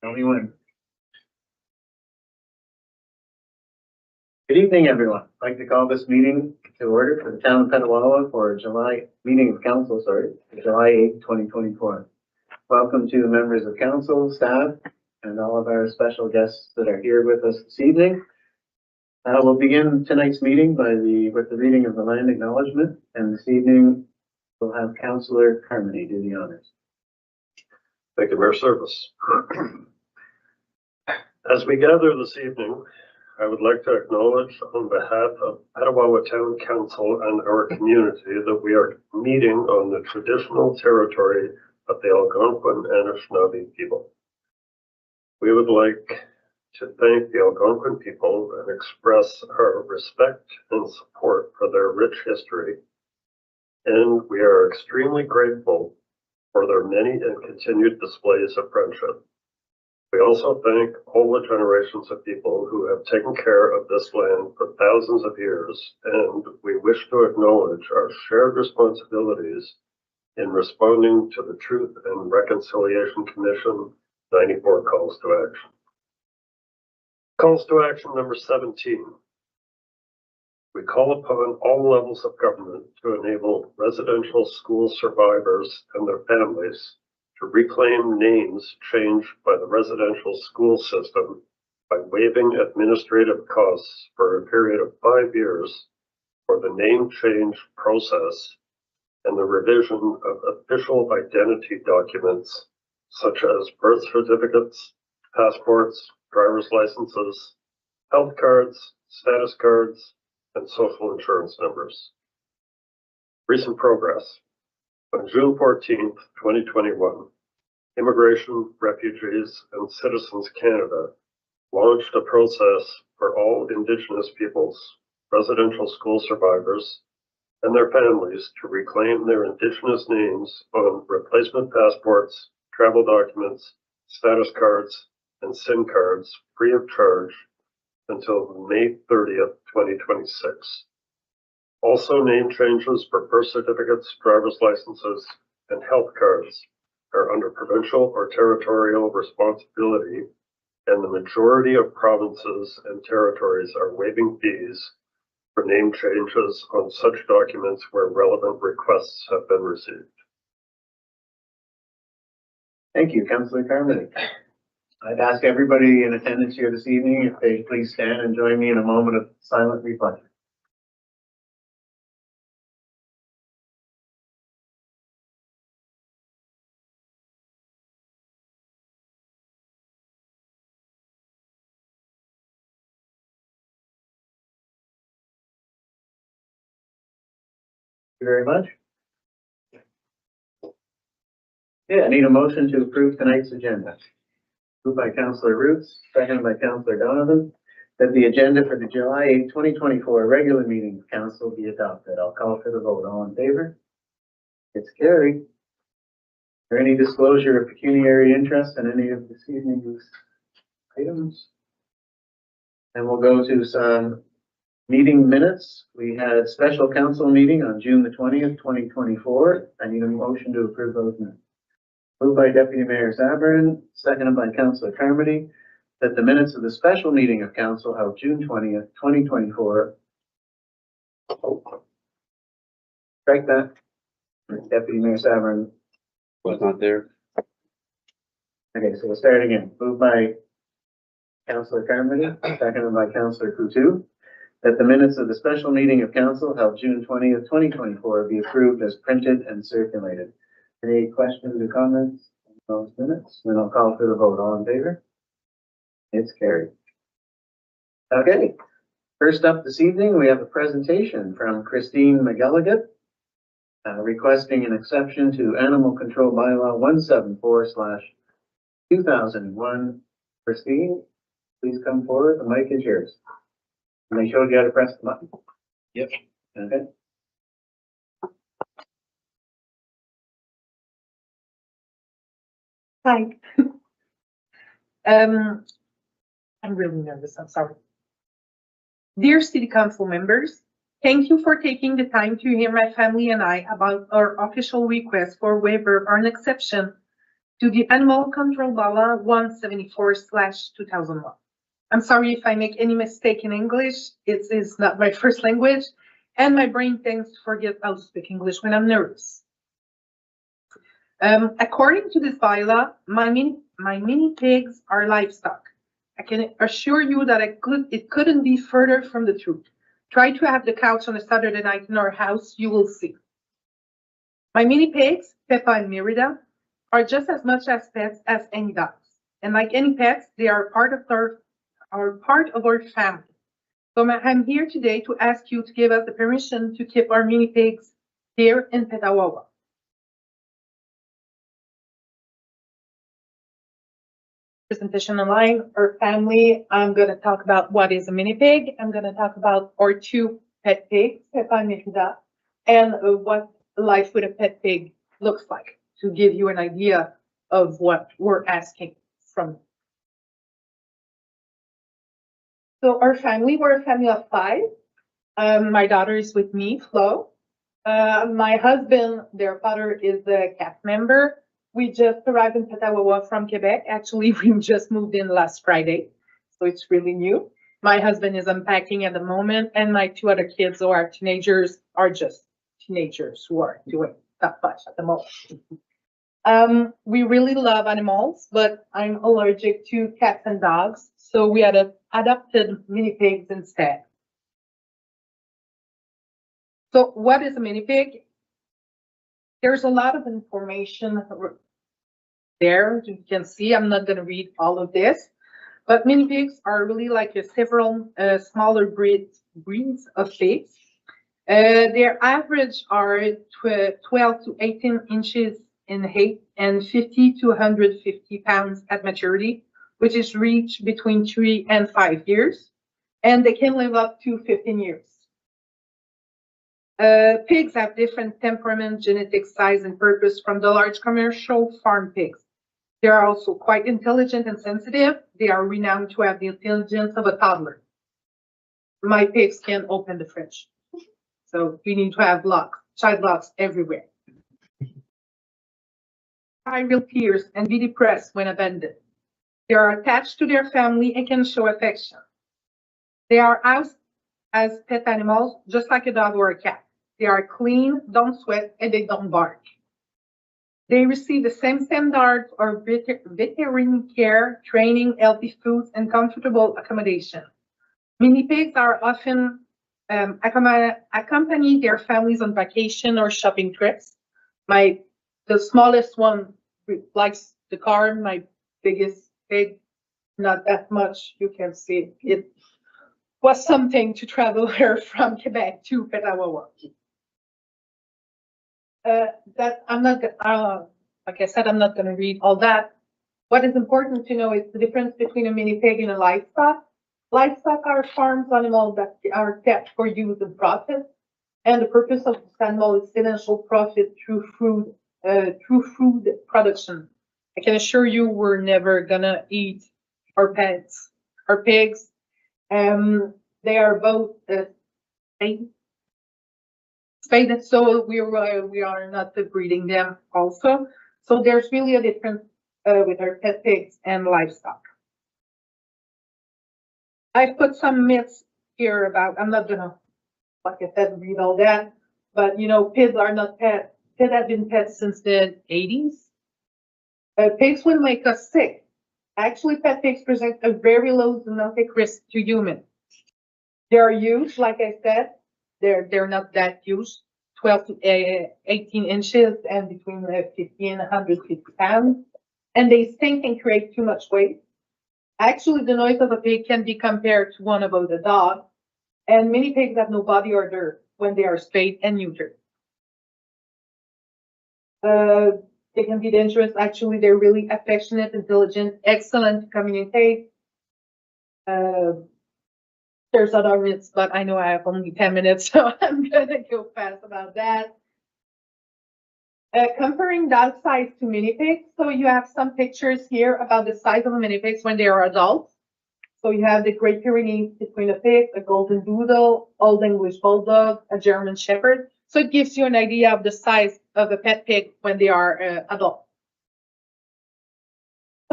Only one. Good evening, everyone. I'd like to call this meeting to order for the town of Petawawa for July meeting of council, for July 8th, 2024. Welcome to the members of council, staff, and all of our special guests that are here with us this evening. We'll begin tonight's meeting with the reading of the land acknowledgement, and this evening we'll have Councillor Carmody do the honors. Thank you, Mayor Service. As we gather this evening, I would like to acknowledge on behalf of Petawawa Town Council and our community that we are meeting on the traditional territory of the Algonquin and Anishinaabe people. We would like to thank the Algonquin people and express our respect and support for their rich history, and we are extremely grateful for their many and continued displays of friendship. We also thank all the generations of people who have taken care of this land for thousands of years, and we wish to acknowledge our shared responsibilities in responding to the Truth and Reconciliation Commission 94 calls to action. Calls to action number 17. We call upon all levels of government to enable residential school survivors and their families to reclaim names changed by the residential school system by waiving administrative costs for a period of 5 years for the name change process and the revision of official identity documents such as birth certificates, passports, driver's licenses, health cards, status cards, and social insurance numbers. Recent progress. On June 14th, 2021, Immigration, Refugees, and Citizens Canada launched a process for all Indigenous peoples, residential school survivors, and their families to reclaim their Indigenous names on replacement passports, travel documents, status cards, and SIM cards free of charge until May 30th, 2026. Also, name changes for birth certificates, driver's licenses, and health cards are under provincial or territorial responsibility, and the majority of provinces and territories are waiving fees for name changes on such documents where relevant requests have been received. Thank you, Councillor Carmody. I'd ask everybody in attendance here this evening if they please stand and join me in a moment of silent reflection. Thank you very much. Yeah, I need a motion to approve tonight's agenda. Moved by Councillor Roots, seconded by Councillor Donovan, that the agenda for the July 8, 2024 regular meeting of council be adopted. I'll call for the vote. All in favor? It's carried. Is there any disclosure of pecuniary interest in any of this evening's items? And we'll go to some meeting minutes. We had a special council meeting on June the 20th, 2024. I need a motion to approve those minutes. Moved by Deputy Mayor Sabrin, seconded by Councillor Carmody, that the minutes of the special meeting of council held June 20th, 2024. Strike that. Deputy Mayor Sabrin was not there. Okay, so we'll start again. Moved by Councillor Carmody, seconded by Councillor Coutu, that the minutes of the special meeting of council held June 20th, 2024 be approved as printed and circulated. Any questions or comments on those minutes? Then I'll call for the vote. All in favor? It's carried. Okay. First up this evening, we have a presentation from Christine McElligott, requesting an exception to Animal Control Bylaw 174/2001. Christine, please come forward. The mic is yours. And they showed you how to press the button? Yep. Okay. Hi. I'm really nervous. I'm sorry. Dear City Council members, thank you for taking the time to hear my family and I about our official request for waiver or an exception to the Animal Control Bylaw 174/2001. I'm sorry if I make any mistake in English. It is not my first language, and my brain tends to forget how to speak English when I'm nervous. According to this bylaw, my mini pigs are livestock. I can assure you that it couldn't be further from the truth. Try to have the couch on a Saturday night in our house, you will see. My mini pigs, Peppa and Merida, are just as much as pets as any dogs. And like any pets, they are part of our family. So I'm here today to ask you to give us the permission to keep our mini pigs here in Petawawa. Presentation online, our family. I'm going to talk about what is a mini pig. I'm going to talk about our two pet pigs, Peppa and Merida, and what life with a pet pig looks like to give you an idea of what we're asking from. So our family, we're a family of 5. My daughter is with me, Flo. My husband, their father, is a cast member. We just arrived in Petawawa from Quebec. Actually, we just moved in last Friday, so it's really new. My husband is unpacking at the moment, and my 2 other kids who are teenagers are just teenagers who are doing not much at the moment. We really love animals, but I'm allergic to cats and dogs, so we had adopted mini pigs instead. So what is a mini pig? There's a lot of information there. You can see, I'm not going to read all of this, but mini pigs are really like several smaller breeds of pigs. Their average are 12 to 18 inches in height and 50 to 150 pounds at maturity, which is reached between 3 and 5 years, and they can live up to 15 years. Pigs have different temperament, genetic size, and purpose from the large commercial farm pigs. They are also quite intelligent and sensitive. They are renowned to have the intelligence of a toddler. My pigs can open the fridge, so we need to have child locks everywhere. High real tears and be depressed when abandoned. They are attached to their family and can show affection. They are housed as pet animals, just like a dog or a cat. They are clean, don't sweat, and they don't bark. They receive the same standards of veterinary care, training, healthy foods, and comfortable accommodation. Mini pigs are often accompany their families on vacation or shopping trips. The smallest one likes the car. My biggest pig, not that much. You can see it was something to travel here from Quebec to Petawawa. That I'm not, like I said, I'm not going to read all that. What is important to know is the difference between a mini pig and a livestock. Livestock are farmed animals that are kept for use and profit, and the purpose of this animal is financial profit through food production. I can assure you, we're never gonna eat our pets, our pigs. They are both spayed, so we are not breeding them also. So there's really a difference with our pet pigs and livestock. I've put some myths here about, I'm not gonna, like I said, read all that, but pigs are not pets. Pigs have been pets since the 80s. Pigs will make us sick. Actually, pet pigs present a very low zoonotic risk to humans. They are huge, like I said. They're not that huge, 12 to 18 inches and between 50 and 150 pounds. And they stink and create too much waste. Actually, the noise of a pig can be compared to one of a dog. And many pigs have no body odor when they are spayed and neutered. They can be dangerous. Actually, they're really affectionate, intelligent, excellent to communicate. There's other myths, but I know I have only 10 minutes, so I'm gonna go fast about that. Comparing dog size to mini pigs. So you have some pictures here about the size of a mini pigs when they are adults. So you have the Great Pyrenees between a pig, a Golden Doodle, Old English Bulldog, a German Shepherd. So it gives you an idea of the size of a pet pig when they are adult.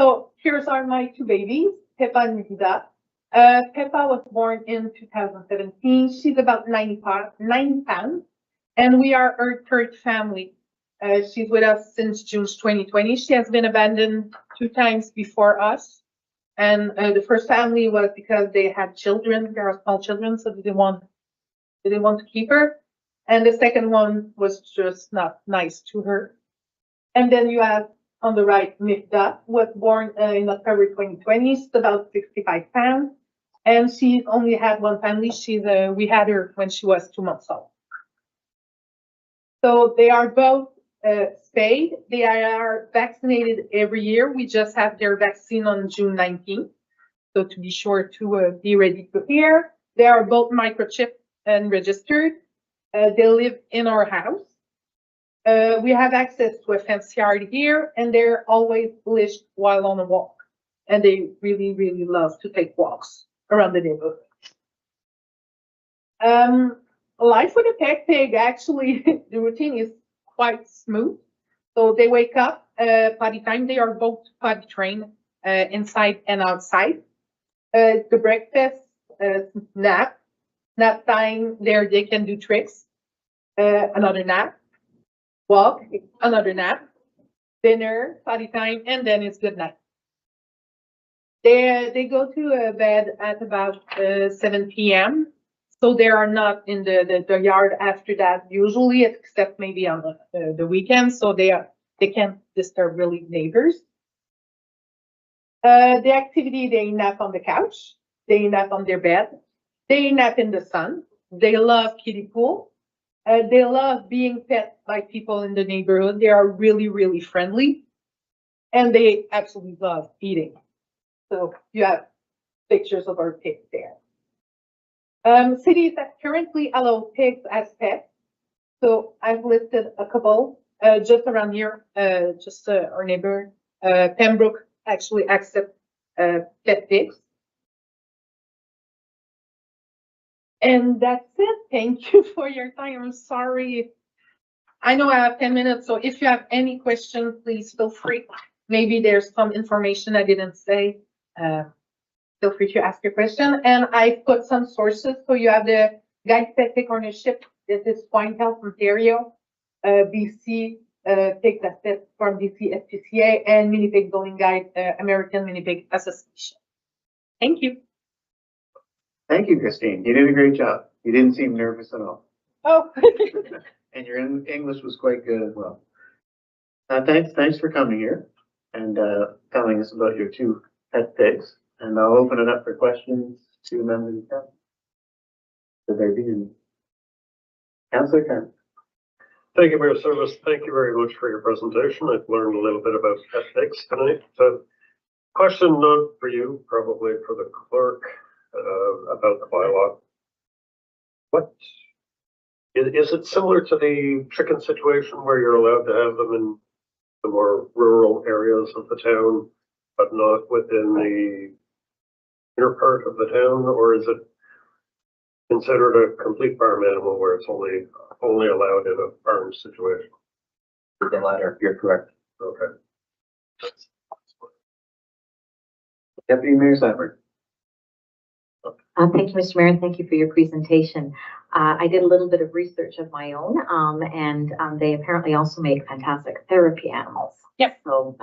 So here's are my two babies, Peppa and Nikita. Peppa was born in 2017. She's about 9 pounds, and we are her third family. She's with us since June 2020. She has been abandoned 2 times before us. And the first family was because they had children, they are small children, so they didn't want to keep her. And the second one was just not nice to her. And then you have on the right, Mifda, was born in October 2020. She's about 65 pounds. And she only had one family. We had her when she was 2 months old. So they are both spayed. They are vaccinated every year. We just have their vaccine on June 19th. So to be sure to be ready to hear. They are both microchipped and registered. They live in our house. We have access to a fence yard here, and they're always leashed while on a walk. And they really, really love to take walks around the neighborhood. Life with a pet pig, actually, the routine is quite smooth. So they wake up, potty time. They are both potty trained inside and outside. The breakfast, nap time, there they can do tricks. Another nap, walk, another nap, dinner, potty time, and then it's good night. They go to bed at about 7 p.m. So they are not in the yard after that usually, except maybe on the weekends. So they can't disturb really neighbors. The activity, they nap on the couch, they nap on their bed, they nap in the sun. They love kiddie pool. They love being pet by people in the neighborhood. They are really, really friendly, and they absolutely love eating. So you have pictures of our pigs there. Cities that currently allow pigs as pets. So I've listed a couple just around here, our neighbor, Pembroke actually accepts pet pigs. And that's it. Thank you for your time. I'm sorry. I know I have 10 minutes, so if you have any questions, please feel free. Maybe there's some information I didn't say. Feel free to ask your question. And I put some sources. So you have the Guide Pet Pig Ownership. This is Swine Health Ontario, BC Pigs at Pet from BC SPCA, and Mini Pig Bowling Guide, American Mini Pig Association. Thank you. Thank you, Christine. You did a great job. You didn't seem nervous at all. Oh. And your English was quite good as well. Thanks for coming here and telling us about your two pet pigs. And I'll open it up for questions to members of the council. Should there be any? Councillor Kern. Thank you for your service. Thank you very much for your presentation. I've learned a little bit about pet pigs tonight. So, question not for you, probably for the clerk, about the bylaw. What is it similar to the chicken situation where you're allowed to have them in the more rural areas of the town, but not within the inner part of the town, or is it considered a complete farm animal where it's only allowed in a farm situation? The latter, you're correct. Okay. Deputy Mayor Safford. Thank you, Mr. Mayor, and thank you for your presentation. I did a little bit of research of my own, and they apparently also make fantastic therapy animals. Yep. So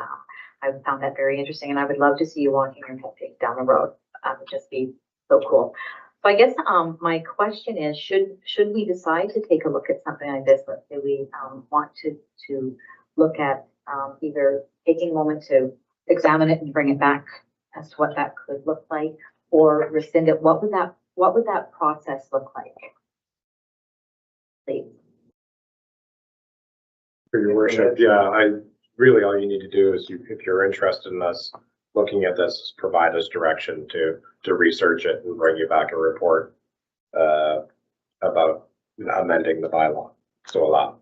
I found that very interesting, and I would love to see you walking your pet pig down the road. It would just be so cool. So I guess my question is, should we decide to take a look at something like this, let's say we want to look at either taking a moment to examine it and bring it back as to what that could look like, or rescind it, what would that process look like? Please. For your worship, yeah, really all you need to do is if you're interested in us looking at this, is provide us direction to research it and bring you back a report about amending the bylaw. So allow.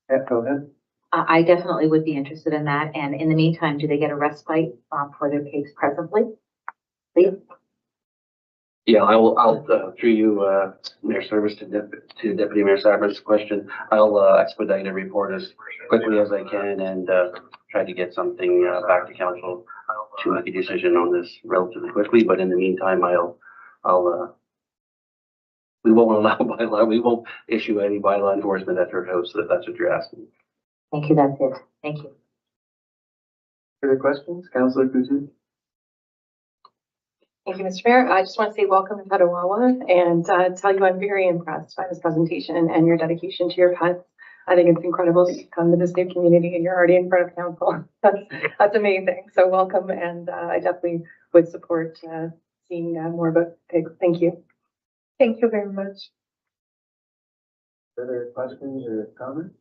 Yeah, go ahead. I definitely would be interested in that. And in the meantime, do they get a respite for their pigs presently? Please. Yeah, I'll through you, Mayor Service to Deputy Mayor Safford's question. I'll expedite a report as quickly as I can and try to get something, back to council to make a decision on this relatively quickly, but in the meantime, we won't allow bylaw, we won't issue any bylaw enforcement at her house, if that's what you're asking. Thank you, that's it. Thank you. Further questions? Councillor Coutu? Thank you, Mr. Mayor. I just want to say welcome to Petawawa and tell you I'm very impressed by this presentation and your dedication to your pets. I think it's incredible that you've come to this new community and you're already in front of council. That's amazing. So welcome, and I definitely would support seeing more about pigs. Thank you. Thank you very much. Further questions or comments?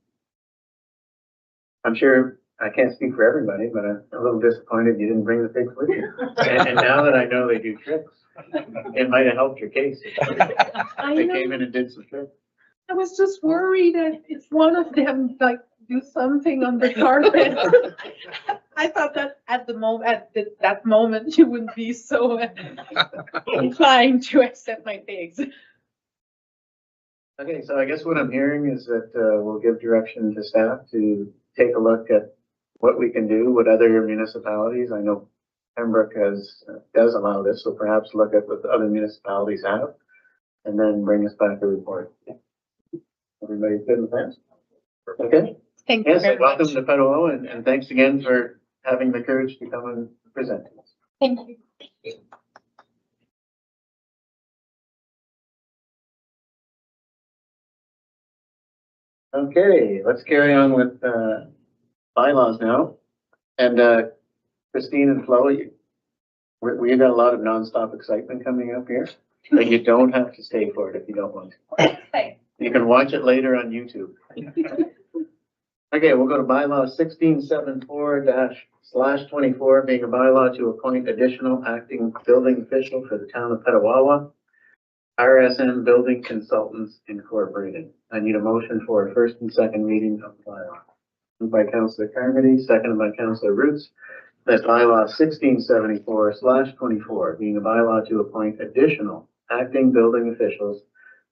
I'm sure I can't speak for everybody, but I'm a little disappointed you didn't bring the pigs with you. And now that I know they do tricks, it might have helped your case. I They know. came in and did some tricks. I was just worried that if one of them like do something on the carpet. I thought that at that moment you wouldn't be so inclined to accept my pigs. Okay, so I guess what I'm hearing is that we'll give direction to staff to take a look at what we can do, what other municipalities, I know Pembroke does allow this, so perhaps look at what the other municipalities have, and then bring us back a report. Everybody good with that? Okay, Thank you yes, very welcome much. to Petawawa, and thanks again for having the courage to come and present to us. Thank you. Okay, let's carry on with bylaws now. And Christine and Flo, we got a lot of nonstop excitement coming up here, but you don't have to stay for it if you don't want to. You can watch it later on YouTube. Okay, we'll go to bylaw 1674-/24, being a bylaw to appoint additional acting building official for the town of Petawawa, RSN Building Consultants Incorporated. I need a motion for a first and second reading of the bylaw. Moved by Councillor Carmody, seconded by Councillor Roots, that bylaw 1674/24, being a bylaw to appoint additional acting building officials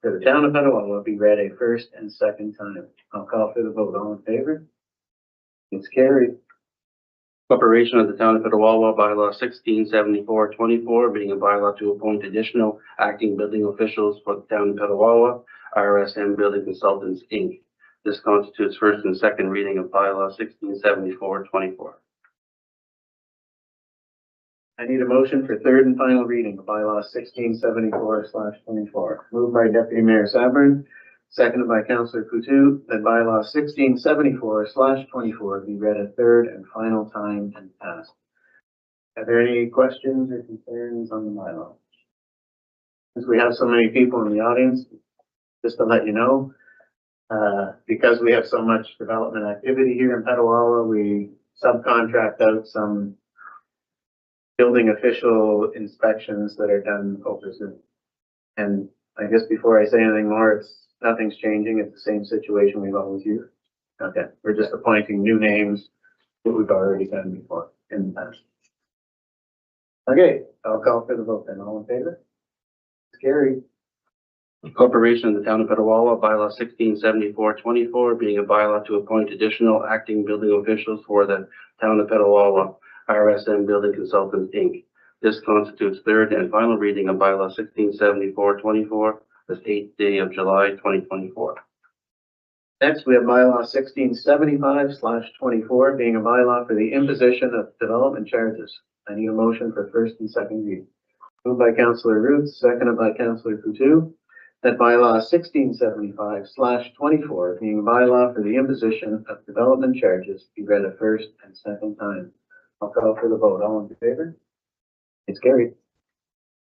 for the town of Petawawa, be read a first and second time. I'll call for the vote. All in favor? It's carried. Corporation of the Town of Petawawa, bylaw 1674-24, being a bylaw to appoint additional acting building officials for the town of Petawawa, RSM Building Consultants, Inc. This constitutes first and second reading of bylaw 1674-24. I need a motion for third and final reading of bylaw 1674/24. Moved by Deputy Mayor Sabrin, seconded by Councillor Coutu, that bylaw 1674/24 be read a third and final time and passed. Are there any questions or concerns on the bylaw? Since we have so many people in the audience, just to let you know, because we have so much development activity here in Petawawa, we subcontract out some building official inspections that are done over Zoom. And I guess before I say anything more, nothing's changing. It's the same situation we've always used. Okay, we're just appointing new names that we've already done before in the past. Okay, I'll call for the vote then. All in favor? It's carried. Corporation of the Town of Petawawa, bylaw 1674-24, being a bylaw to appoint additional acting building officials for the town of Petawawa, RSM Building Consultants, Inc. This constitutes third and final reading of bylaw 1674-24, this 8th day of July, 2024. Next, we have bylaw 1675/24, being a bylaw for the imposition of development charges. I need a motion for first and second reading. Moved by Councillor Roots, seconded by Councillor Coutu, that bylaw 1675/24, being a bylaw for the imposition of development charges, be read a first and second time. I'll call for the vote. All in favor? It's carried.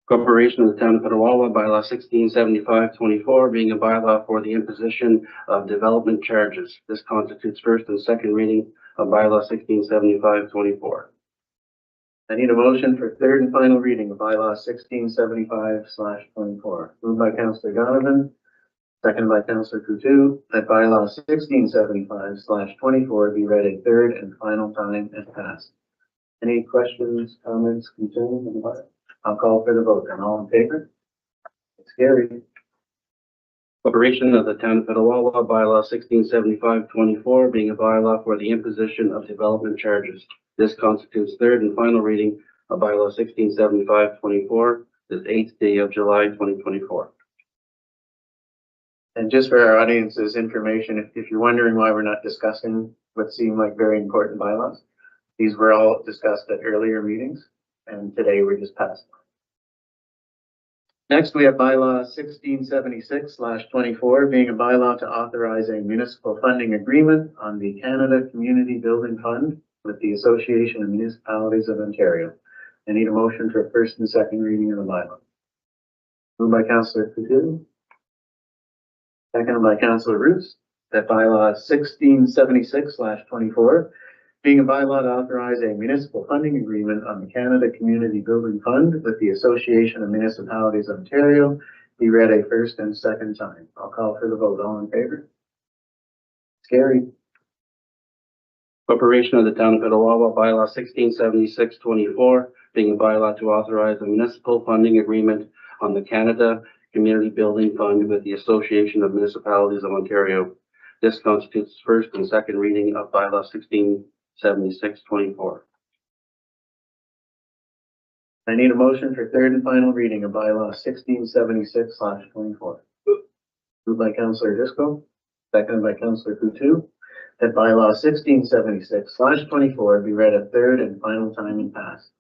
Corporation of the Town of Petawawa, bylaw 1675-24, being a bylaw for the imposition of development charges. This constitutes first and second reading of bylaw 1675-24. I need a motion for third and final reading of bylaw 1675/24. Moved by Councillor Donovan, seconded by Councillor Coutu, that bylaw 1675/24 be read a third and final time and passed. Any questions, comments, concerns on the bylaw? I'll call for the vote. And all in favor? It's carried. Corporation of the Town of Petawawa, bylaw 1675-24, being a bylaw for the imposition of development charges. This constitutes third and final reading of bylaw 1675-24, this 8th day of July 2024. And just for our audience's information, if you're wondering why we're not discussing what seem like very important bylaws, these were all discussed at earlier meetings, and today we're just passing. Next, we have bylaw 1676/24, being a bylaw to authorize a municipal funding agreement on the Canada Community Building Fund with the Association of Municipalities of Ontario. I need a motion for first and second reading of the bylaw. Moved by Councillor Coutu. Seconded by Councillor Roos, that bylaw 1676/24, being a bylaw to authorize a municipal funding agreement on the Canada Community Building Fund with the Association of Municipalities of Ontario, be read a first and second time. I'll call for the vote. All in favor? It's carried. Corporation of the Town of Petawawa, bylaw 1676-24, being a bylaw to authorize a municipal funding agreement on the Canada Community Building Fund with the Association of Municipalities of Ontario. This constitutes first and second reading of bylaw 1676-24. I need a motion for third and final reading of bylaw 1676/24. Moved by Councillor Disco, seconded by Councillor Coutu, that bylaw 1676/24 be read a third and final time and passed.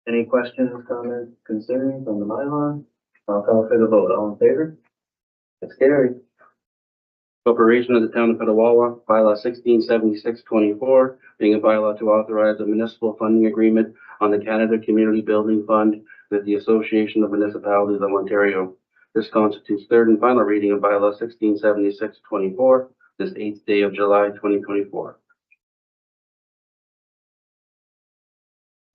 Any questions, comments, concerns on the bylaw? I'll call for the vote. All in favor? It's carried. Corporation of the Town of Petawawa, bylaw 1676-24, being a bylaw to authorize a municipal funding agreement on the Canada Community Building Fund with the Association of Municipalities of Ontario. This constitutes third and final reading of bylaw 1676-24, this 8th day of July 2024.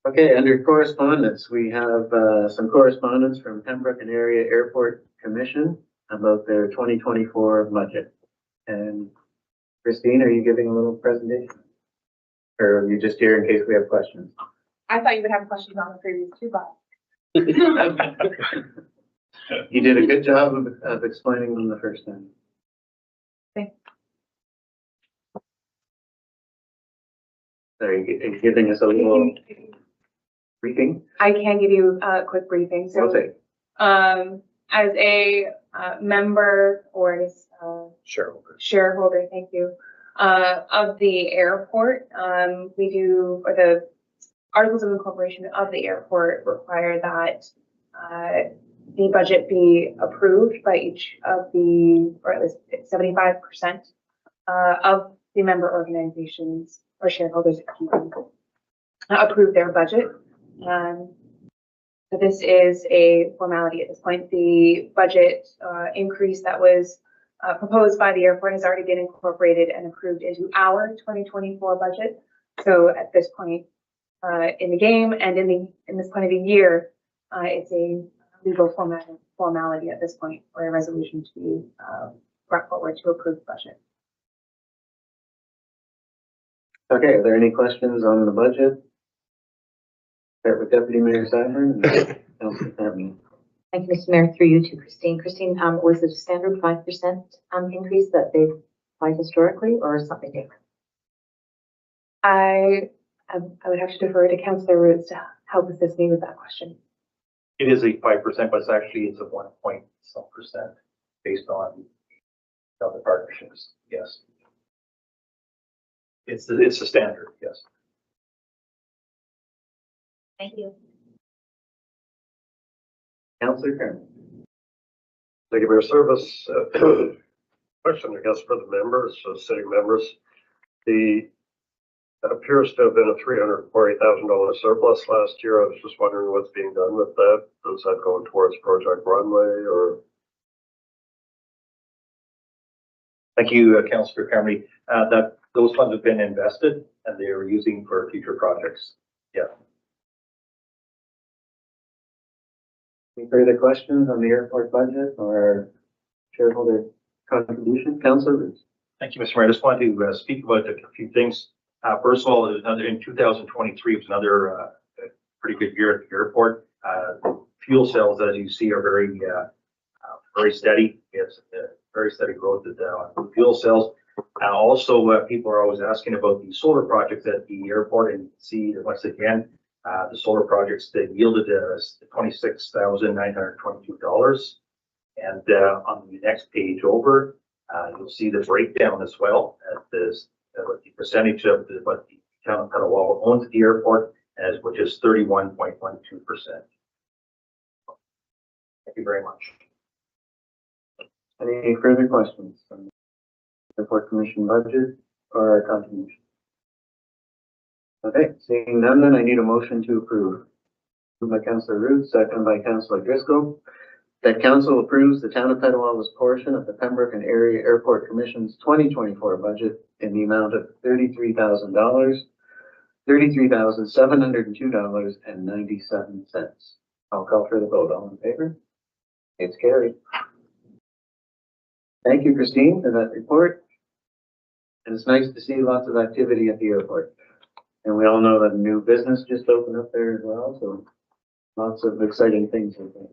Okay, under correspondence, we have some correspondence from Pembroke and Area Airport Commission about their 2024 budget. And Christine, are you giving a little presentation? Or are you just here in case we have questions? I thought you would have questions on the previous two, but You did a good job of explaining them the first time. Thanks. So are you giving us a little briefing? I can give you a quick briefing. So, Okay. as a member or as shareholder, thank you, of the airport, we do, or the articles of incorporation of the airport require that the budget be approved by each of the, or at least 75% of the member organizations or shareholders approve their budget. So this is a formality at this point. The budget increase that was proposed by the airport has already been incorporated and approved into our 2024 budget. So at this point in the game and in this point of the year, it's a legal formality at this point for a resolution to be brought forward to approve the budget. Okay, are there any questions on the budget? Start with Deputy Mayor Seibern and Councilor Carmen. Thank you, Mr. Mayor, through you to Christine. Christine, was it a standard 5% increase that they've applied historically or something different? I would have to defer to Councillor Roots to help assist me with that question. It is a 5%, but it's a 1% based on other partnerships. Yes. It's the standard. Yes. Thank you. Councilor Carmen. Thank you for your service. Question, I guess, for the members, sitting members. That appears to have been a $340,000 surplus last year. I was just wondering what's being done with that. Is that going towards Project Runway or? Thank you, Councillor Carmody. Those funds have been invested and they are using for future projects. Yeah. Any further questions on the airport budget or shareholder contribution? Councilor Roots. Thank you, Mr. Mayor. I just wanted to speak about a few things. First of all, in 2023 was another pretty good year at the airport. Fuel sales, as you see, are very steady. It's very steady growth at fuel cells. Also, people are always asking about the solar projects at the airport, and you can see that once again, the solar projects that yielded $26,922. And on the next page over, you'll see the breakdown as well at this, what the percentage of what the town of Petawawa owns at the airport, which is 31.12%. Thank you very much. Any further questions from the Airport Commission budget or our contribution? Okay, seeing none, then I need a motion to approve. Moved by Councillor Root, second by Councillor Driscoll, that council approves the town of Petawawa's portion of the Pembroke and Area Airport Commission's 2024 budget in the amount of $33,000, $33,702.97. I'll call for the vote. All in favor? It's carried. Thank you, Christine, for that report. And it's nice to see lots of activity at the airport. And we all know that a new business just opened up there as well, so lots of exciting things I think.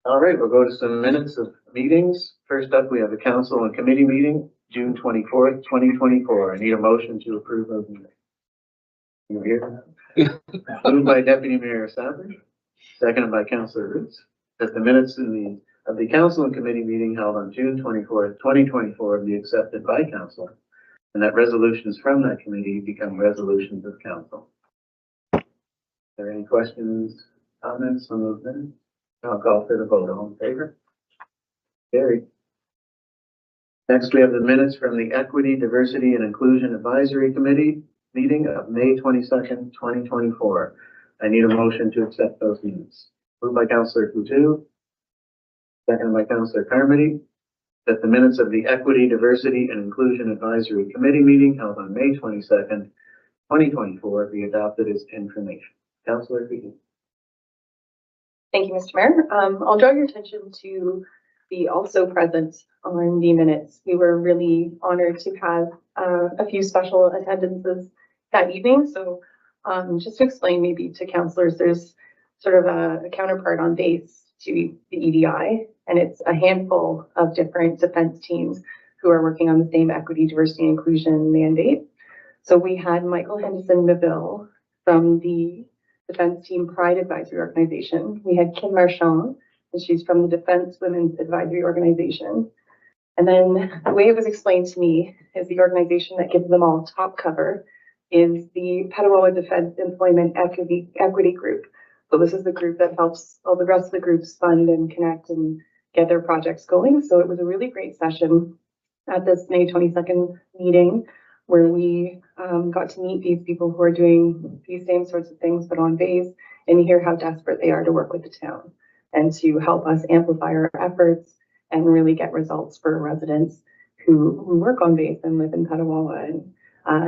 All right, we'll go to some minutes of meetings. First up, we have a council and committee meeting, June 24th, 2024. I need a motion to approve those minutes. You hear that? Moved by Deputy Mayor Savage, seconded by Councillor Roots, that the minutes of the council and committee meeting held on June 24th, 2024 be accepted by council, and that resolutions from that committee become resolutions of council. Are there any questions, comments on those minutes? I'll call for the vote. All in favor? Carried. Next, we have the minutes from the Equity, Diversity, and Inclusion Advisory Committee meeting of May 22nd, 2024. I need a motion to accept those minutes. Moved by Councillor Coutu, seconded by Councillor Carmody, that the minutes of the Equity, Diversity, and Inclusion Advisory Committee meeting held on May 22nd, 2024 be adopted as information. Councillor Coutu. Thank you, Mr. Mayor. I'll draw your attention to the also present on the minutes. We were really honored to have a few special attendances that evening. So just to explain maybe to councillors, there's sort of a counterpart on base to the EDI, and it's a handful of different defense teams who are working on the same equity, diversity, and inclusion mandate. So we had Michael Henderson-Maville from the Defense Team Pride Advisory Organization. We had Kim Marchand, and she's from the Defense Women's Advisory Organization. And then the way it was explained to me is the organization that gives them all top cover is the Petawawa Defense Employment Equity Group. So this is the group that helps all the rest of the groups fund and connect and get their projects going. So it was a really great session at this May 22nd meeting where we got to meet these people who are doing these same sorts of things, but on base, and hear how desperate they are to work with the town and to help us amplify our efforts and really get results for residents who work on base and live in Petawawa and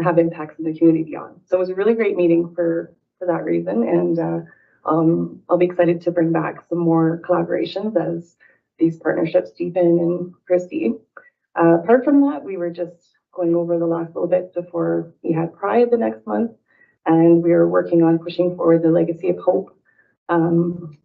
have impacts in the community beyond. So it was a really great meeting for that reason. And I'll be excited to bring back some more collaborations as these partnerships deepen and proceed. Apart from that, we were just going over the last little bit before we had Pride the next month, and we are working on pushing forward the Legacy of Hope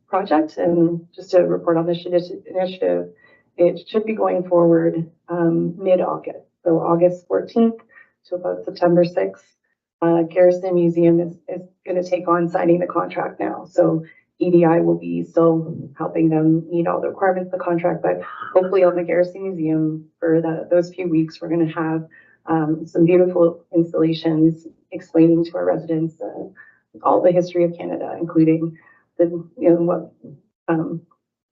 project. And just to report on this initiative, it should be going forward mid-August, so August 14th to about September 6th. Garrison Museum is going to take on signing the contract now. So EDI will be still helping them meet all the requirements of the contract, but hopefully on the Garrison Museum for those few weeks, we're going to have some beautiful installations explaining to our residents all the history of Canada, including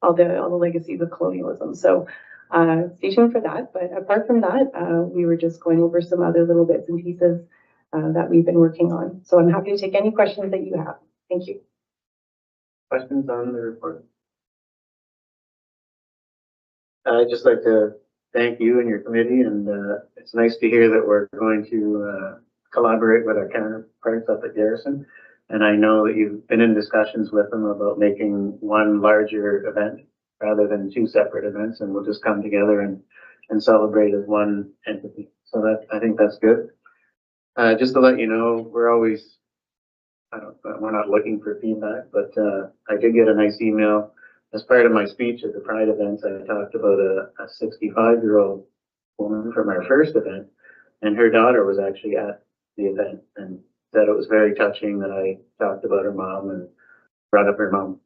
all the legacies of colonialism. So stay tuned for that. But apart from that, we were just going over some other little bits and pieces that we've been working on. So I'm happy to take any questions that you have. Thank you. Questions on the report? I'd just like to thank you and your committee, and it's nice to hear that we're going to collaborate with our counterparts up at Garrison. And I know that you've been in discussions with them about making one larger event rather than two separate events, and we'll just come together and celebrate as one entity. So I think that's good. Just to let you know, we're always, we're not looking for feedback, but I did get a nice email as part of my speech at the Pride events, I talked about a 65-year-old woman from our first event, and her daughter was actually at the event and said it was very touching that I talked about her mom and brought up her mom.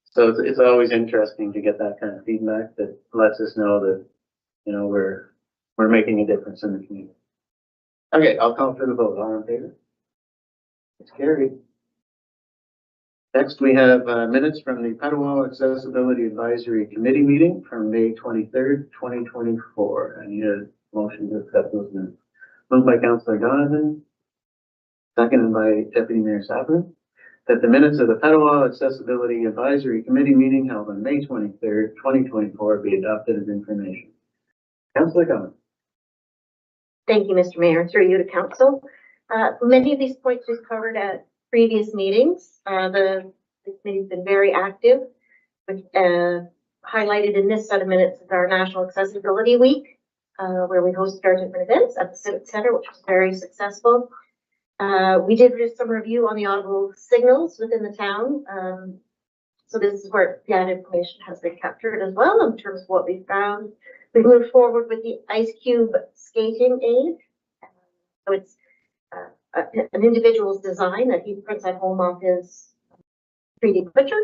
So it's always interesting to get that kind of feedback that lets us know that, you know, we're making a difference in the community. Okay, I'll call for the vote. All in favor? It's carried. Next, we have minutes from the Petawawa Accessibility Advisory Committee meeting from May 23rd, 2024. I need a motion to accept those minutes. Moved by Councillor Donovan, seconded by Deputy Mayor Saffron, that the minutes of the Petawawa Accessibility Advisory Committee meeting held on May 23rd, 2024 be adopted as information. Councillor Donovan. Thank you, Mr. Mayor. Through you to council. Many of these points we've covered at previous meetings. The committee's been very active. Highlighted in this set of minutes is our National Accessibility Week, where we hosted our different events at the Civic Center, which was very successful. We did some review on the audible signals within the town. So this is where that information has been captured as well in terms of what we found. We moved forward with the ice cube skating aid. So it's an individual's design that he prints at home off his 3D printer.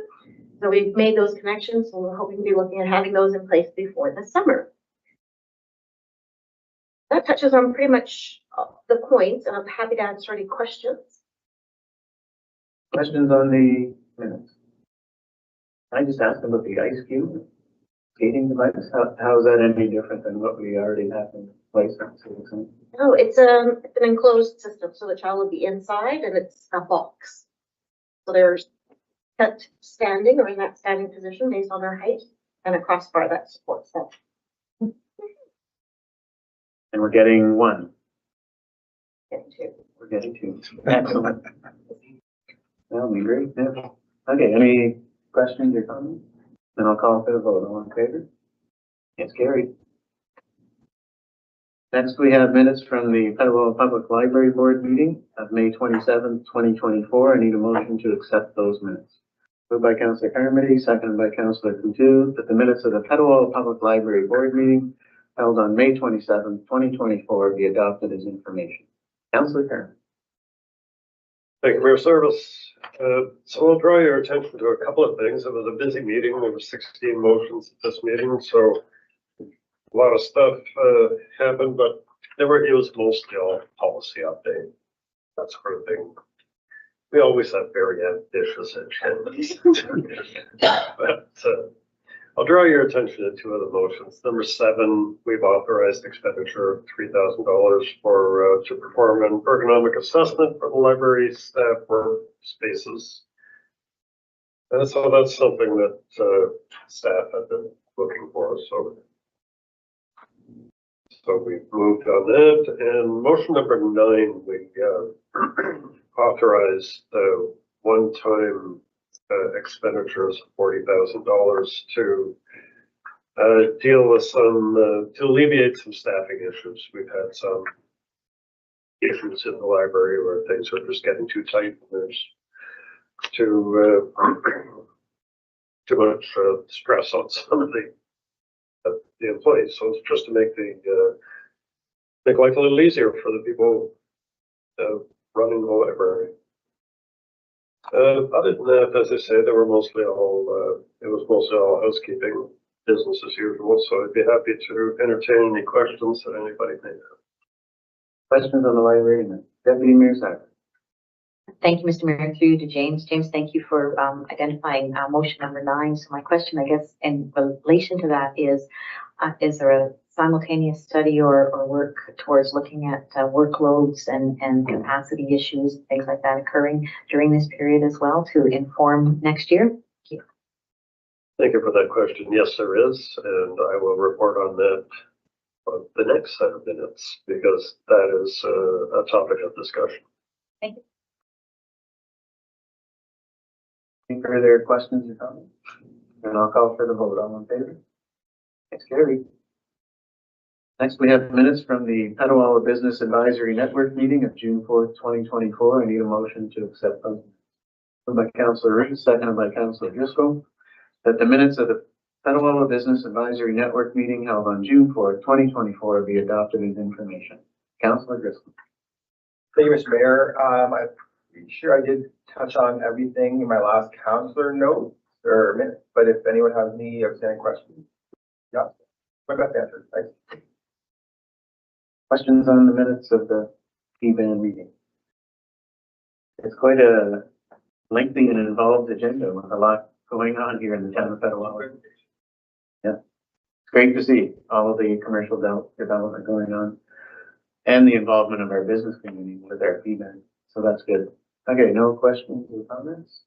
So we've made those connections, and we're hoping to be looking at having those in place before the summer. That touches on pretty much the points, and I'm happy to answer any questions. Questions on the minutes? I just asked about the ice cube skating device. How is that any different than what we already have in place? No, it's an enclosed system, so the child will be inside, and it's a box. So there's kept standing or in that standing position based on their height, and a crossbar that supports them. And we're getting one. Getting two. We're getting two. Excellent. That'll be great. Yeah. Okay, any questions or comments? Then I'll call for the vote. All in favor? It's carried. Next, we have minutes from the Petawawa Public Library Board meeting of May 27th, 2024. I need a motion to accept those minutes. Moved by Councillor Carmody, seconded by Councillor Coutu, that the minutes of the Petawawa Public Library Board meeting held on May 27th, 2024 be adopted as information. Councillor Carmody. Thank you for your service. So I'll draw your attention to a couple of things. It was a busy meeting. There were 16 motions at this meeting, so a lot of stuff happened, but it was mostly all policy update, that sort of thing. We always have very ambitious agendas. But I'll draw your attention to two of the motions. Number 7, we've authorized expenditure of $3,000 for to perform an ergonomic assessment for the library staff workspaces. And so that's something that staff have been looking for. So we've moved on that. And motion number 9, we authorized one-time expenditures of $40,000 to deal with some, to alleviate some staffing issues. We've had some issues in the library where things are just getting too tight and there's too much stress on some of the employees. So it's just to make life a little easier for the people running the library. Other than that, as I say, they were mostly all, it was mostly all housekeeping, business as usual. So I'd be happy to entertain any questions that anybody may have. Questions on the library? Deputy Mayor Saffron. Thank you, Mr. Mayor. Through you to James. James, thank you for identifying motion number 9. So my question, I guess, in relation to that is there a simultaneous study or work towards looking at workloads and capacity issues, things like that occurring during this period as well to inform next year? Thank you. Thank you for that question. Yes, there is, and I will report on that on the next set of minutes because that is a topic of discussion. Thank you. Any further questions or comments? And I'll call for the vote. All in favor? It's carried. Next, we have minutes from the Petawawa Business Advisory Network meeting of June 4th, 2024. I need a motion to accept those. Moved by Councillor Reed, seconded by Councillor Driscoll, that the minutes of the Petawawa Business Advisory Network meeting held on June 4th, 2024 be adopted as information. Councilor Driscoll. Thank you, Mr. Mayor. I'm pretty sure I did touch on everything in my last councilor note or minute, but if anyone has any outstanding questions, yeah, my best answer. Thanks. Questions on the minutes of the P-band meeting? It's quite a lengthy and involved agenda with a lot going on here in the town of Petawawa. Yeah, it's great to see all of the commercial development going on and the involvement of our business community with our P-band. So that's good. Okay, no questions or comments?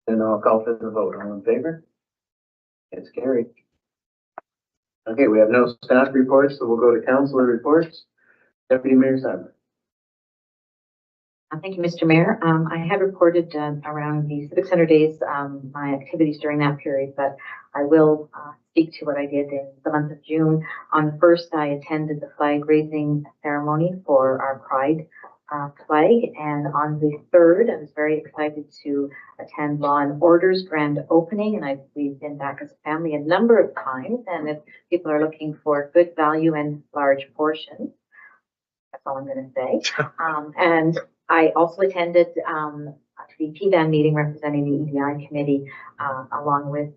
Then I'll call for the vote. All in favor? It's carried. Okay, we have no staff reports, so we'll go to councilor reports. Deputy Mayor Simon. Thank you, Mr. Mayor. I had reported around the Civic Center days, my activities during that period, but I will speak to what I did in the month of June. On the 1st, I attended the flag raising ceremony for our Pride flag, and on the 3rd, I was very excited to attend Law and Order's grand opening, and we've been back as a family a number of times, and if people are looking for good value and large portions, that's all I'm going to say. And I also attended the PBAN meeting representing the EDI committee, along with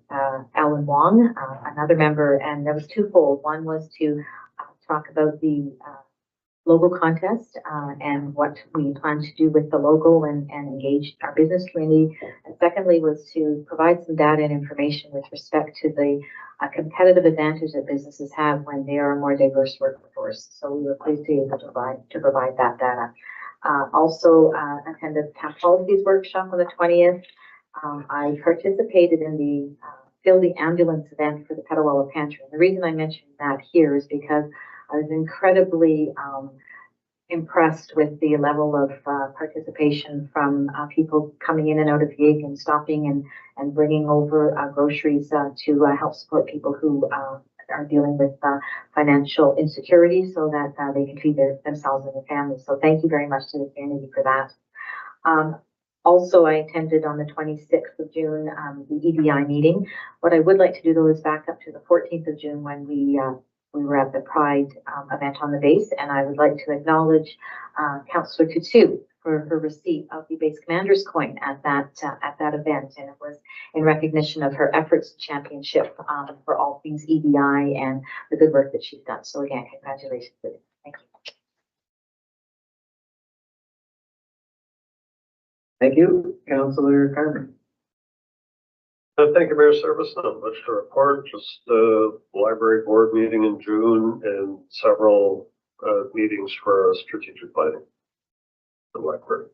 Alan Wong, another member, and there was twofold. One was to talk about the logo contest and what we plan to do with the logo and engage our business community. And secondly was to provide some data and information with respect to the competitive advantage that businesses have when they are a more diverse workforce. So we were pleased to be able to provide that data. Also attended town policies workshop on the 20th. I participated in the Fill the Ambulance event for the Petawawa Pantry. And the reason I mention that here is because I was incredibly impressed with the level of participation from people coming in and out of gig and stopping and bringing over groceries to help support people who are dealing with financial insecurity so that they can feed themselves and their families. So thank you very much to the community for that. Also, I attended on the 26th of June, the EDI meeting. What I would like to do though is back up to the 14th of June when we were at the Pride event on the base, and I would like to acknowledge Councillor Coutu for her receipt of the base commander's coin at that event, and it was in recognition of her efforts and championship for all things EDI and the good work that she's done. So again, congratulations. Thank you. Thank you, Councillor Carmen. Thank you, Mayor Service. Not much to report, just the library board meeting in June and several meetings for strategic planning. The library.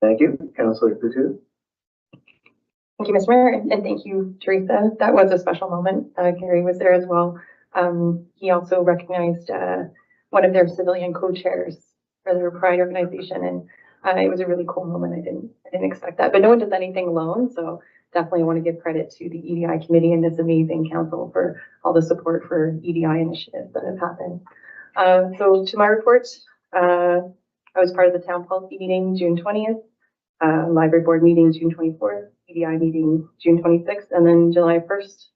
Thank you, Councillor Coutu. Thank you, Mr. Mayor, and thank you, Teresa. That was a special moment. Gary was there as well. He also recognized one of their civilian co-chairs for their Pride organization, and it was a really cool moment. I didn't expect that, but no one does anything alone, so definitely want to give credit to the EDI committee and this amazing council for all the support for EDI initiatives that have happened. So to my report, I was part of the town policy meeting June 20th, library board meeting June 24th, EDI meeting June 26th, and then July 1st,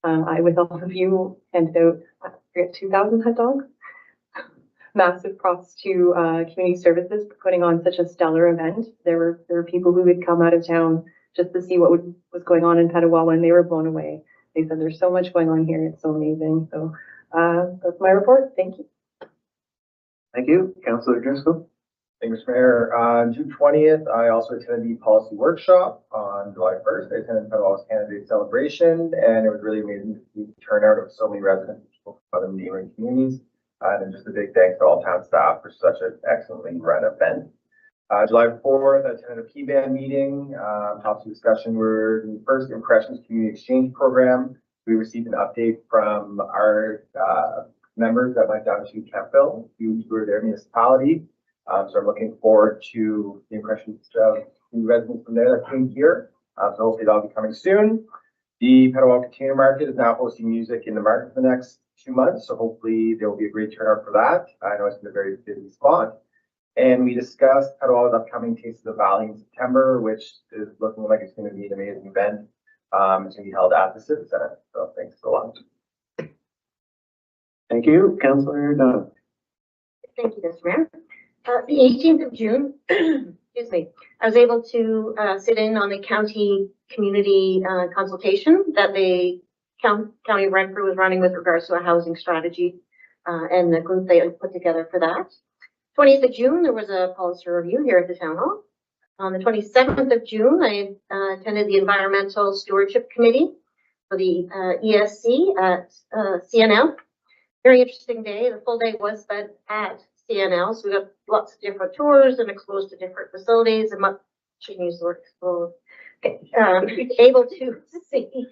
I, with all of you, handed out, I forget, 2,000 hot dogs. Massive props to community services for putting on such a stellar event. There were people who had come out of town just to see what was going on in Petawawa, and they were blown away. They said there's so much going on here. It's so amazing. So that's my report. Thank you. Thank you, Councillor Driscoll. Thank you, Mr. Mayor. On June 20th, I also attended the policy workshop. On July 1st, I attended Petawawa's candidate celebration, and it was really amazing to see the turnout of so many residents from other neighboring communities. And just a big thanks to all town staff for such an excellently run event. July 4th, I attended a PBAN meeting. Topics of discussion were the First Impressions Community Exchange Program. We received an update from our members that went down to Campbell to tour their municipality. So I'm looking forward to the impressions of the residents from there that came here. So hopefully that'll be coming soon. The Petawawa Container Market is now hosting music in the market for the next 2 months. So hopefully there will be a great turnout for that. I know it's been a very busy spot. And we discussed Petawawa's upcoming Taste of the Valley in September, which is looking like it's going to be an amazing event. It's gonna be held at the Civic Center. So thanks a lot. Thank you, Councillor Donovan. Thank you, Mr. Mayor. The 18th of June, excuse me, I was able to sit in on the county community consultation that the county of Renfrew was running with regards to a housing strategy and the group they put together for that. 20th of June, there was a policy review here at the town hall. On the 27th of June, I attended the Environmental Stewardship Committee for the ESC at CNL. Very interesting day. The full day was spent at CNL, so we got lots of different tours and exposed to different facilities and shouldn't use the word exposed. Able to see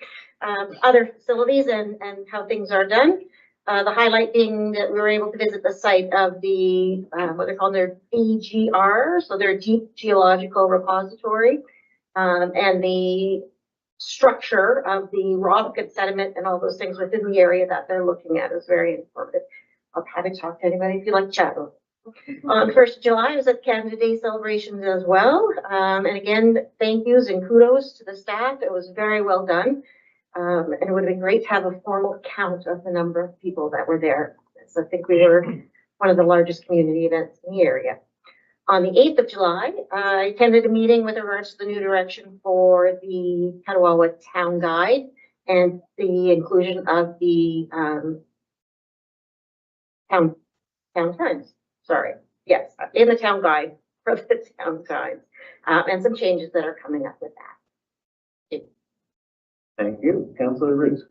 other facilities and how things are done. The highlight being that we were able to visit the site of the what they're called their DGR, so their Deep Geological Repository, and the structure of the rock and sediment and all those things within the area that they're looking at is very informative. I'll happy to talk to anybody if you'd like to chat. On 1st of July, I was at Canada Day celebrations as well. And again, thank yous and kudos to the staff. It was very well done. And it would have been great to have a formal count of the number of people that were there. So I think we were one of the largest community events in the area. On the 8th of July, I attended a meeting with regards to the new direction for the Petawawa Town Guide and the inclusion of the Town Times. Sorry. Yes, in the Town Guide for the Town Times, and some changes that are coming up with that. Thank you, Councillor Roos.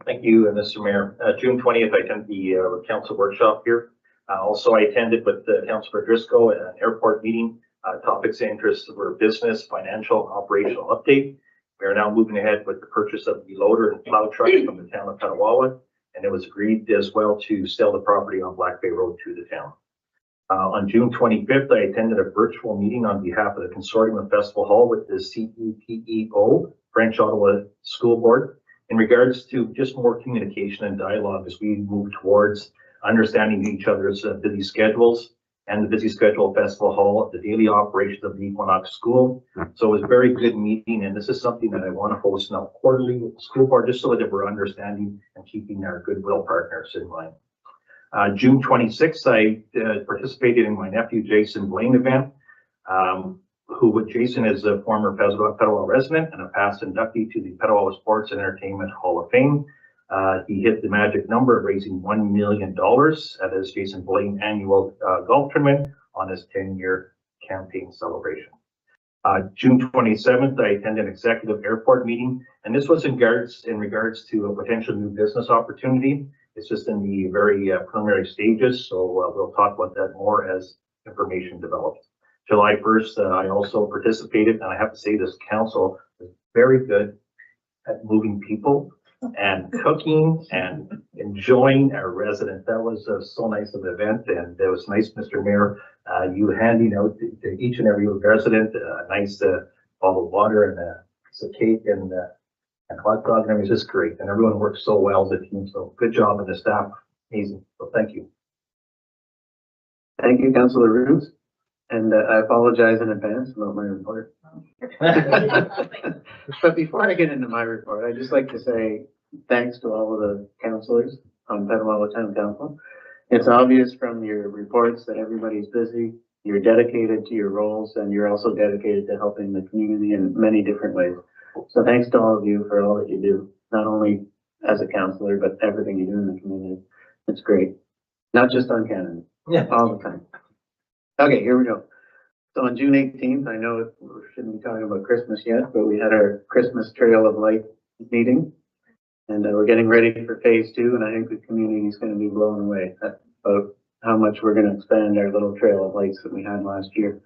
Thank you, Mr. Mayor. June 20th, I attended the council workshop here. Also, I attended with Councillor Driscoll at an airport meeting. Topics of interest were business, financial, operational update. We are now moving ahead with the purchase of the loader and plow truck from the town of Petawawa, and it was agreed as well to sell the property on Black Bay Road to the town. On June 25th, I attended a virtual meeting on behalf of the Consortium of Festival Hall with the CEPEO, French Ottawa School Board, in regards to just more communication and dialogue as we move towards understanding each other's busy schedules and the busy schedule of Festival Hall, the daily operations of the Equinox School. So it was a very good meeting, and this is something that I want to host now quarterly with the school board, just so that we're understanding and keeping our goodwill partners in mind. June 26th, I participated in my nephew Jason Blaine event, Jason is a former Petawawa resident and a past inductee to the Petawawa Sports and Entertainment Hall of Fame. He hit the magic number of raising $1 million at his Jason Blaine annual golf tournament on his 10-year campaign celebration. June 27th, I attended an executive airport meeting, and this was in regards to a potential new business opportunity. It's just in the very preliminary stages, so we'll talk about that more as information develops. July 1st, I also participated, and I have to say this council is very good at moving people and cooking and enjoying our residents. That was so nice of an event, and it was nice, Mr. Mayor, you handing out to each and every resident a nice bottle of water and a piece of cake and hot dog, and it was just great. And everyone worked so well as a team, so good job, and the staff, amazing. So thank you. Thank you, Councillor Roos. And I apologize in advance about my report. But before I get into my report, I'd just like to say thanks to all of the councillors on Petawawa Town Council. It's obvious from your reports that everybody's busy, you're dedicated to your roles, and you're also dedicated to helping the community in many different ways. So thanks to all of you for all that you do, not only as a councillor, but everything you do in the community. It's great. Not just on Canada, all the time. Okay, here we go. So on June 18th, I know we shouldn't be talking about Christmas yet, but we had our Christmas Trail of Light meeting. And we're getting ready for phase 2, and I think the community is going to be blown away about how much we're going to expand our little trail of lights that we had last year.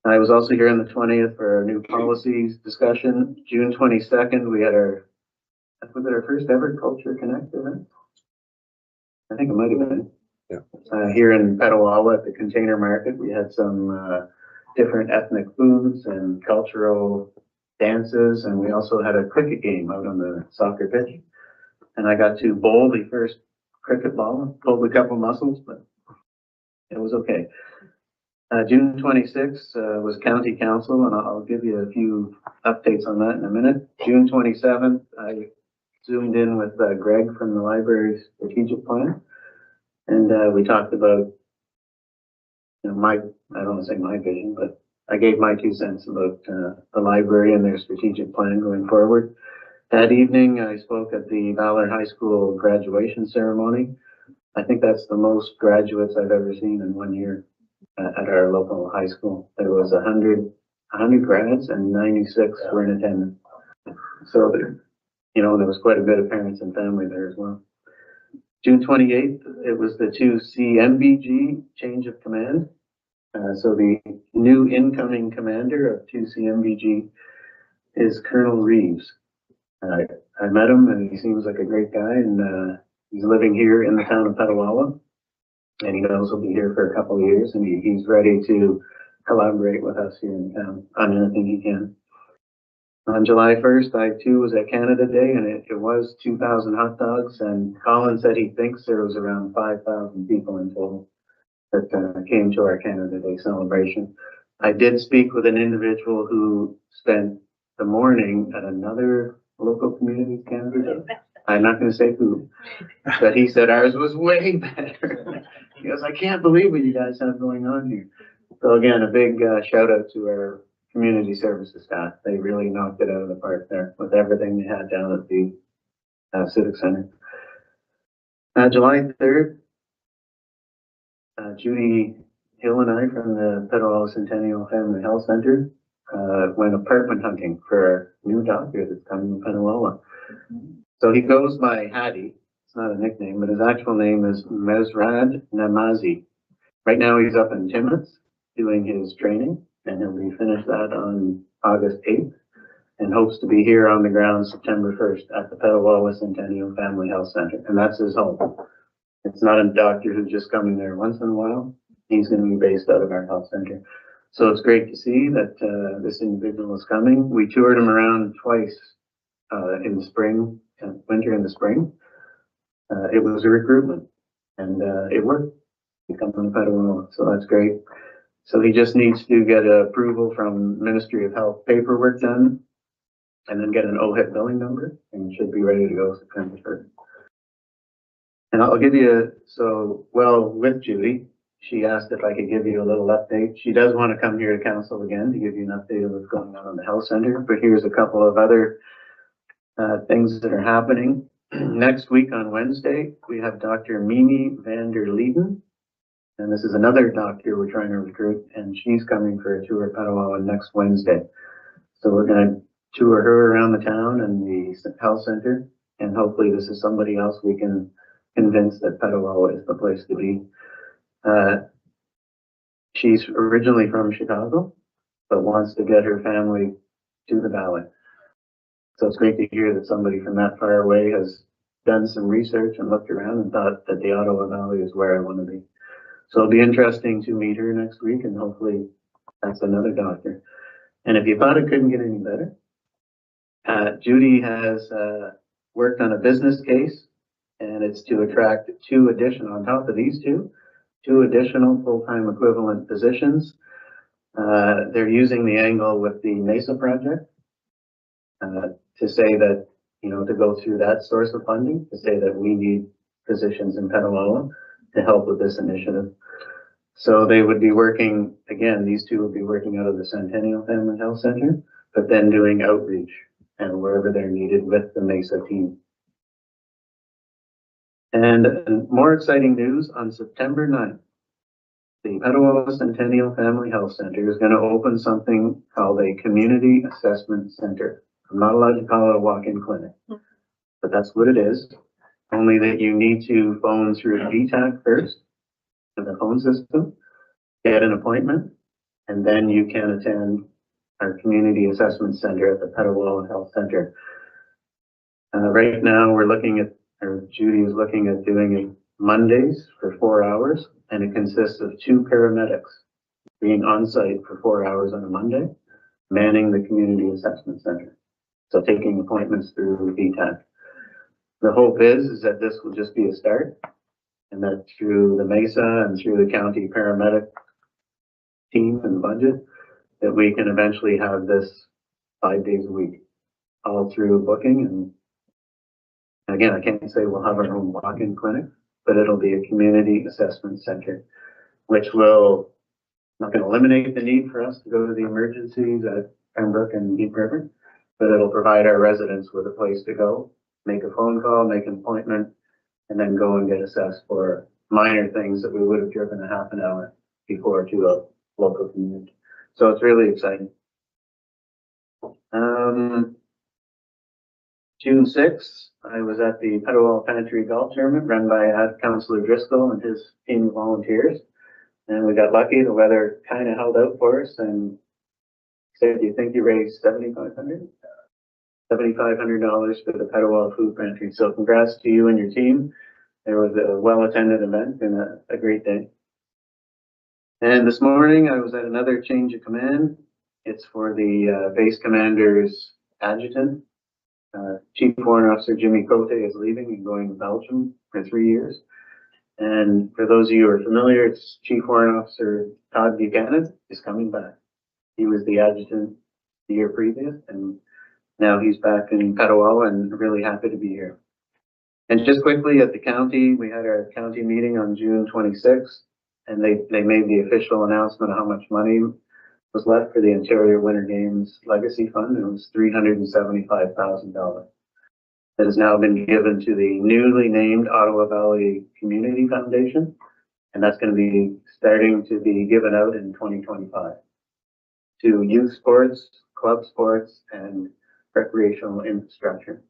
I was also here on the 20th for our new policies discussion. June 22nd, we had was it our first ever Culture Connect event? I think it might have been. Here in Petawawa at the Container Market, we had some different ethnic foods and cultural dances, and we also had a cricket game out on the soccer pitch. And I got to bowl the first cricket ball, pulled a couple muscles, but it was okay. June 26th, was county council, and I'll give you a few updates on that in a minute. June 27th, I zoomed in with Greg from the library's strategic plan. And we talked about, I don't want to say my vision, but I gave my 2 cents about the library and their strategic plan going forward. That evening, I spoke at the Valor High School graduation ceremony. I think that's the most graduates I've ever seen in 1 year at our local high school. There was 100 grads and 96 were in attendance. So there was quite a bit of parents and family there as well. June 28th, it was the 2C MBG change of command. So the new incoming commander of 2C MBG is Colonel Reeves. I met him and he seems like a great guy, and he's living here in the town of Petawawa. And he knows he'll be here for a couple of years, and he's ready to collaborate with us here in town on anything he can. On July 1st, I too was at Canada Day, and it was 2,000 hot dogs, and Colin said he thinks there was around 5,000 people in total that came to our Canada Day celebration. I did speak with an individual who spent the morning at another local community Canada Day. I'm not going to say who, but he said ours was way better. He goes, I can't believe what you guys have going on here. So again, a big shout out to our community services staff. They really knocked it out of the park there with everything they had down at the Civic Center. July 3rd, Judy Hill and I from the Petawawa Centennial Family Health Center went apartment hunting for our new doctor that's coming to Petawawa. So he goes by Hadi. It's not a nickname, but his actual name is Mesrad Namazi. Right now he's up in Timmins doing his training, and he'll be finished that on August 8th, and hopes to be here on the ground September 1st at the Petawawa Centennial Family Health Center, and that's his home. It's not a doctor who's just coming there once in a while. He's going to be based out of our health center. So it's great to see that this individual is coming. We toured him around twice in the spring, winter and the spring. It was a recruitment, and it worked. He comes from Petawawa, so that's great. So he just needs to get approval from Ministry of Health paperwork done, and then get an OHIP billing number, and he should be ready to go September 1st. And I'll give you, with Judy, she asked if I could give you a little update. She does want to come here to council again to give you an update of what's going on in the health center, but here's a couple of other things that are happening. Next week on Wednesday, we have Dr. Mimi van der Lieden, and this is another doctor we're trying to recruit, and she's coming for a tour of Petawawa next Wednesday. So we're going to tour her around the town and the health center, and hopefully this is somebody else we can convince that Petawawa is the place to be. She's originally from Chicago, but wants to get her family to the valley. So it's great to hear that somebody from that far away has done some research and looked around and thought that the Ottawa Valley is where I want to be. So it'll be interesting to meet her next week, and hopefully that's another doctor. And if you thought it couldn't get any better, Judy has worked on a business case, and it's to attract on top of these two additional full-time equivalent positions. They're using the angle with the Mesa project to say that, to go through that source of funding, to say that we need positions in Petawawa to help with this initiative. So they would be working, again, these two would be working out of the Centennial Family Health Center, but then doing outreach and wherever they're needed with the Mesa team. And more exciting news, on September 9th, the Petawawa Centennial Family Health Center is going to open something called a Community Assessment Center. I'm not allowed to call it a walk-in clinic, but that's what it is. Only that you need to phone through VTAC first, to the phone system, get an appointment, and then you can attend our Community Assessment Center at the Petawawa Health Center. Right now, Judy is looking at doing it Mondays for 4 hours, and it consists of 2 paramedics being on site for 4 hours on a Monday, manning the Community Assessment Center. So taking appointments through VTAC. The hope is that this will just be a start, and that through the Mesa and through the county paramedic team and budget, that we can eventually have this 5 days a week, all through booking. And again, I can't say we'll have our own walk-in clinic, but it'll be a community assessment center, which will not going to eliminate the need for us to go to the emergencies at Pembroke and Deep River, but it'll provide our residents with a place to go, make a phone call, make an appointment, and then go and get assessed for minor things that we would have driven a half an hour before to a local community. So it's really exciting. June 6th, I was at the Petawawa Pantry Golf Tournament run by Councillor Driscoll and his team of volunteers. And we got lucky. The weather kind of held out for us and said, do you think you raised $7,500 for the Petawawa Food Pantry? So congrats to you and your team. There was a well-attended event and a great day. And this morning I was at another change of command. It's for the base commander's adjutant. Chief Warrant Officer Jimmy Cote is leaving and going to Belgium for 3 years. And for those of you who are familiar, it's Chief Warrant Officer Todd Buchanan is coming back. He was the adjutant the year previous, and now he's back in Petawawa and really happy to be here. And just quickly at the county, we had our county meeting on June 26th, and they made the official announcement of how much money was left for the Ontario Winter Games Legacy Fund. It was $375,000. That has now been given to the newly named Ottawa Valley Community Foundation, and that's going to be starting to be given out in 2025 to youth sports, club sports, and recreational infrastructure.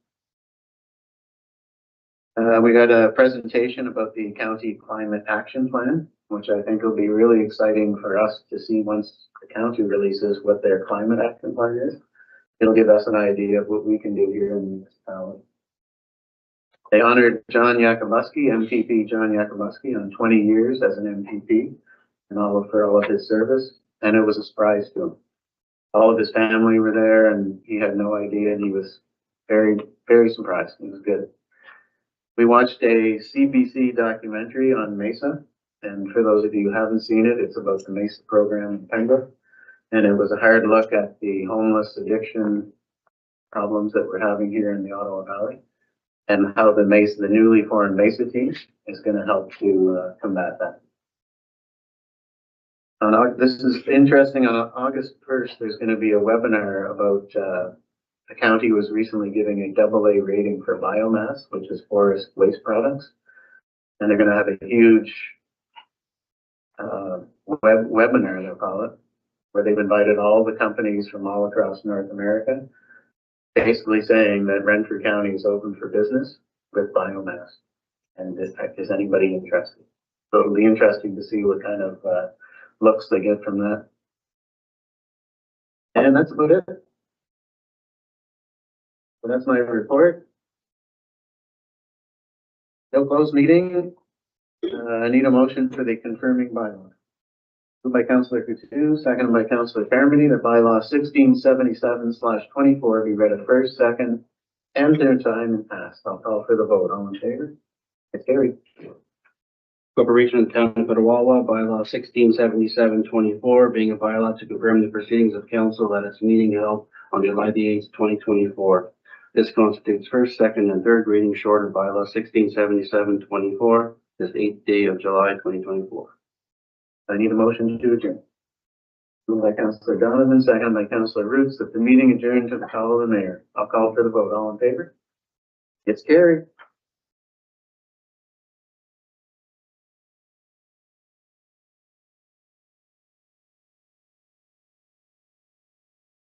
We got a presentation about the county climate action plan, which I think will be really exciting for us to see once the county releases what their climate action plan is. It'll give us an idea of what we can do here in the municipality. They honored John Yakubuski, MPP John Yakubuski, on 20 years as an MPP and for all of his service, and it was a surprise to him. All of his family were there, and he had no idea, and he was very, very surprised. It was good. We watched a CBC documentary on Mesa, and for those of you who haven't seen it, it's about the Mesa program in Pembroke, and it was a hard look at the homeless addiction problems that we're having here in the Ottawa Valley, and how the newly formed Mesa team is going to help to combat that. This is interesting. On August 1st, there's going to be a webinar about the county was recently giving a AA rating for biomass, which is forest waste products. And they're going to have a huge webinar, they'll call it, where they've invited all the companies from all across North America, basically saying that Renfrew County is open for business with biomass. And is anybody interested? So it'll be interesting to see what kind of looks they get from that. And that's about it. So that's my report. No closed meeting. I need a motion for the confirming bylaw. Moved by Councillor Coutu, seconded by Councillor Carmody, that bylaw 1677/24 be read at first, second, and third time and passed. I'll call for the vote. All in favor? It's carried. Corporation of the Town of Petawawa, bylaw 1677/24, being a bylaw to confirm the proceedings of council at its meeting held on July the 8th, 2024. This constitutes first, second, and third reading short of bylaw 1677/24, this 8th day of July, 2024. I need a motion to adjourn. Moved by Councillor Donovan, seconded by Councillor Roots, that the meeting adjourned to the call of the mayor. I'll call for the vote. All in favor? It's carried.